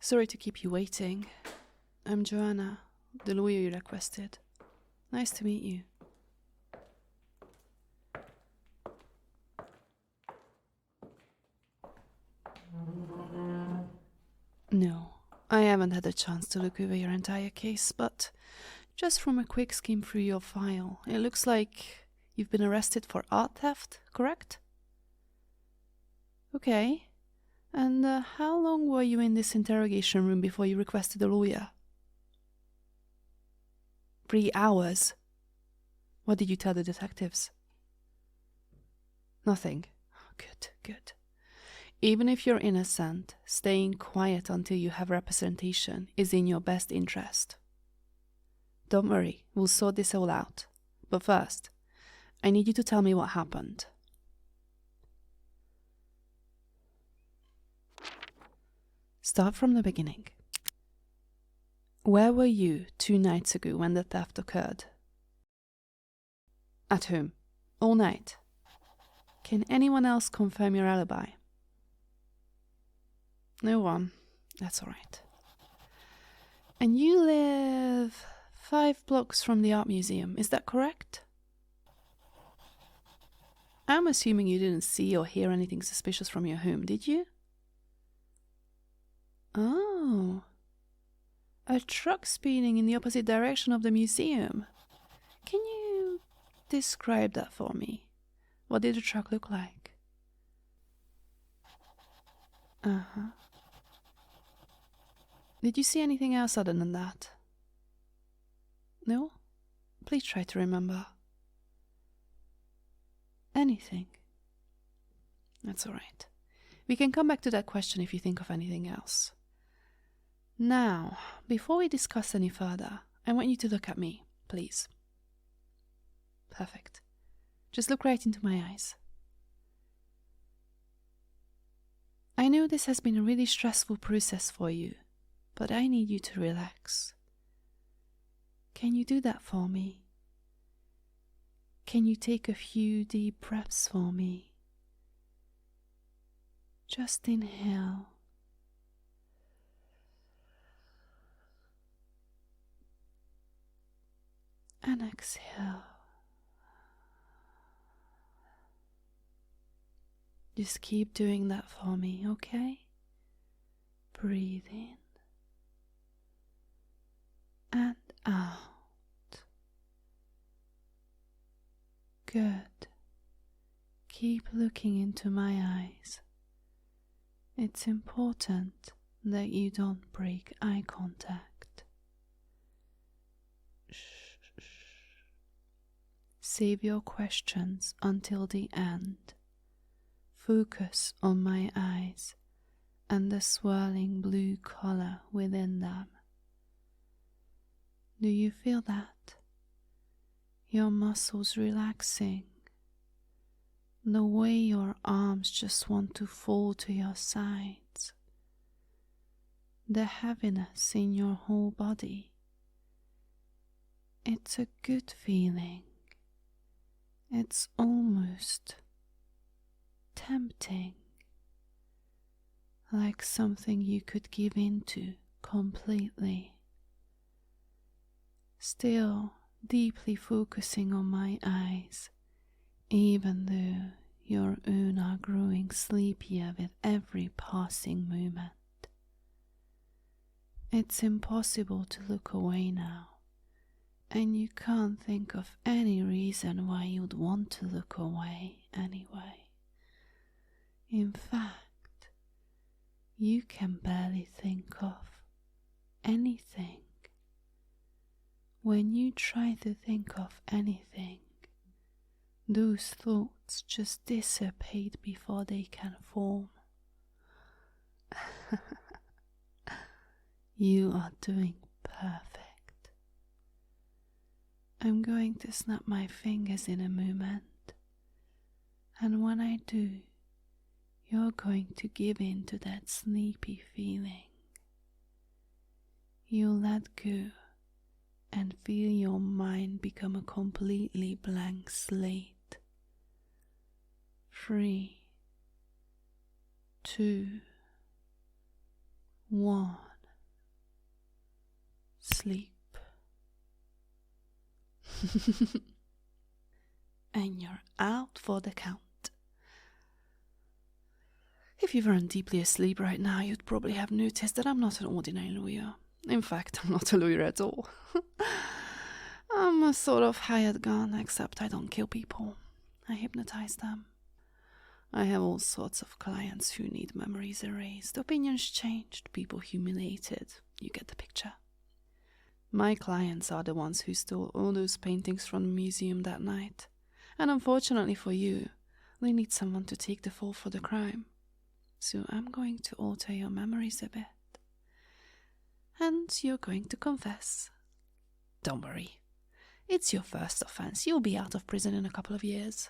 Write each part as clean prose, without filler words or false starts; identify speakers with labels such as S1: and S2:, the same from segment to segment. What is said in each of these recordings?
S1: Sorry to keep you waiting. I'm Joanna, the lawyer you requested. Nice to meet you. No, I haven't had a chance to look over your entire case, but just from a quick skim through your file, it looks like you've been arrested for art theft, correct? Okay. And how long were you in this interrogation room before you requested a lawyer? 3 hours. What did you tell the detectives? Nothing. Good, good. Even if you're innocent, staying quiet until you have representation is in your best interest. Don't worry, we'll sort this all out. But first, I need you to tell me what happened. Start from the beginning. Where were you 2 nights ago when the theft occurred? At home. All night. Can anyone else confirm your alibi? No one. That's all right. And you live 5 blocks from the art museum, is that correct? I'm assuming you didn't see or hear anything suspicious from your home, did you? Oh. A truck speeding in the opposite direction of the museum. Can you describe that for me? What did the truck look like? Uh-huh. Did you see anything else other than that? No? Please try to remember. Anything. That's all right. We can come back to that question if you think of anything else. Now, before we discuss any further, I want you to look at me, please. Perfect. Just look right into my eyes. I know this has been a really stressful process for you, but I need you to relax. Can you do that for me? Can you take a few deep breaths for me? Just inhale. And exhale. Just keep doing that for me, okay? Breathe in and out. Good. Keep looking into my eyes. It's important that you don't break eye contact. Save your questions until the end. Focus on my eyes and the swirling blue color within them. Do you feel that? Your muscles relaxing. The way your arms just want to fall to your sides. The heaviness in your whole body. It's a good feeling. It's almost tempting, like something you could give into completely. Still deeply focusing on my eyes, even though your own are growing sleepier with every passing moment. It's impossible to look away now, and you can't think of any reason why you'd want to look away anyway. In fact, you can barely think of anything. When you try to think of anything, those thoughts just dissipate before they can form. You are doing perfect. I'm going to snap my fingers in a moment, and when I do, you're going to give in to that sleepy feeling. You'll let go and feel your mind become a completely blank slate. 3, 2, 1. sleep. And you're out for the count. If you weren't deeply asleep right now, you'd probably have noticed that I'm not an ordinary lawyer. In fact, I'm not a lawyer at all. I'm a sort of hired gun, except I don't kill people. I hypnotize them. I have all sorts of clients who need memories erased, opinions changed, people humiliated. You get the picture. My clients are the ones who stole all those paintings from the museum that night. And unfortunately for you, they need someone to take the fall for the crime. So I'm going to alter your memories a bit. And you're going to confess. Don't worry. It's your first offense. You'll be out of prison in a couple of years.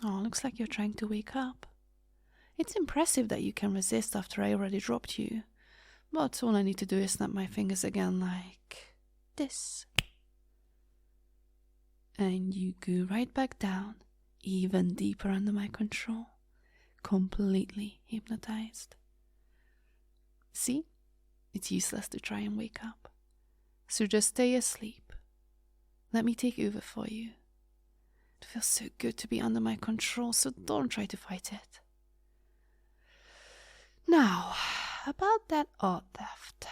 S1: Oh, looks like you're trying to wake up. It's impressive that you can resist after I already dropped you. But all I need to do is snap my fingers again like this. And you go right back down, even deeper under my control. Completely hypnotized. See? It's useless to try and wake up. So just stay asleep. Let me take over for you. It feels so good to be under my control, so don't try to fight it. Now, about that art theft.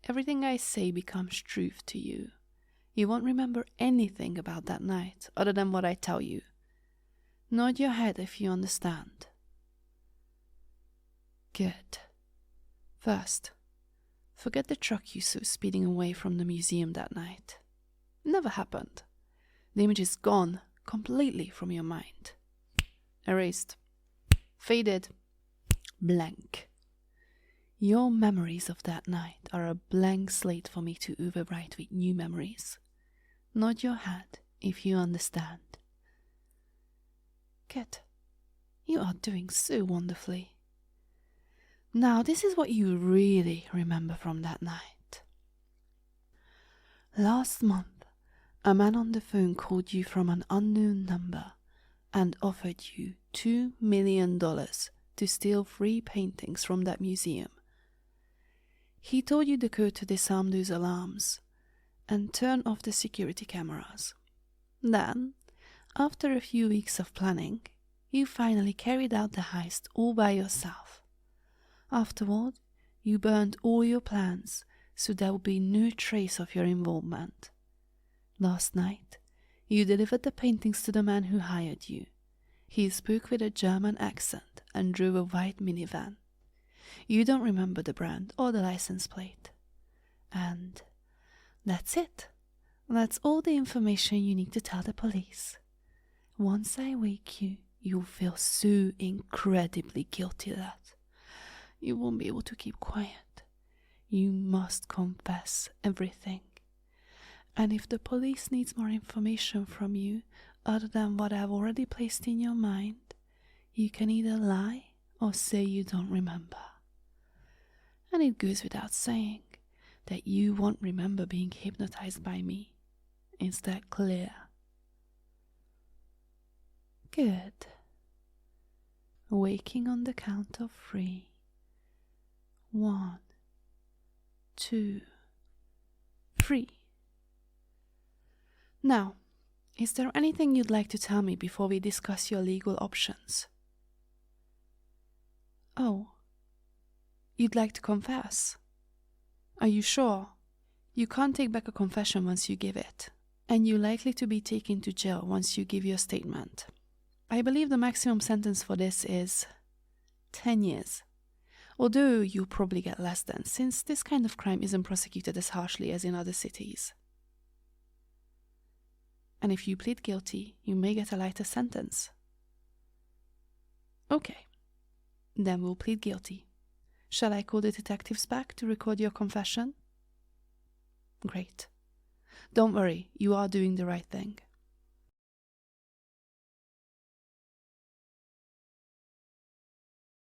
S1: Everything I say becomes truth to you. You won't remember anything about that night other than what I tell you. Nod your head if you understand. Good. First, forget the truck you saw speeding away from the museum that night. It never happened. The image is gone completely from your mind. Erased. Faded. Blank. Your memories of that night are a blank slate for me to overwrite with new memories. Nod your head if you understand. Good. You are doing so wonderfully. Now, this is what you really remember from that night. Last month, a man on the phone called you from an unknown number and offered you $2 million to steal 3 paintings from that museum. He told you the code to disarm those alarms and turn off the security cameras. Then, after a few weeks of planning, you finally carried out the heist all by yourself. Afterward, you burned all your plans so there would be no trace of your involvement. Last night, you delivered the paintings to the man who hired you. He spoke with a German accent and drove a white minivan. You don't remember the brand or the license plate. And that's it. That's all the information you need to tell the police. Once I wake you, you'll feel so incredibly guilty that you won't be able to keep quiet. You must confess everything. And if the police needs more information from you other than what I've already placed in your mind, you can either lie or say you don't remember. And it goes without saying that you won't remember being hypnotized by me. Is that clear? Good. Waking on the count of 3. 1, 2, 3. Now, is there anything you'd like to tell me before we discuss your legal options? Oh, you'd like to confess? Are you sure? You can't take back a confession once you give it, and you're likely to be taken to jail once you give your statement. I believe the maximum sentence for this is 10 years. Although you'll probably get less than, since this kind of crime isn't prosecuted as harshly as in other cities. And if you plead guilty, you may get a lighter sentence. Okay, then we'll plead guilty. Shall I call the detectives back to record your confession? Great. Don't worry, you are doing the right thing.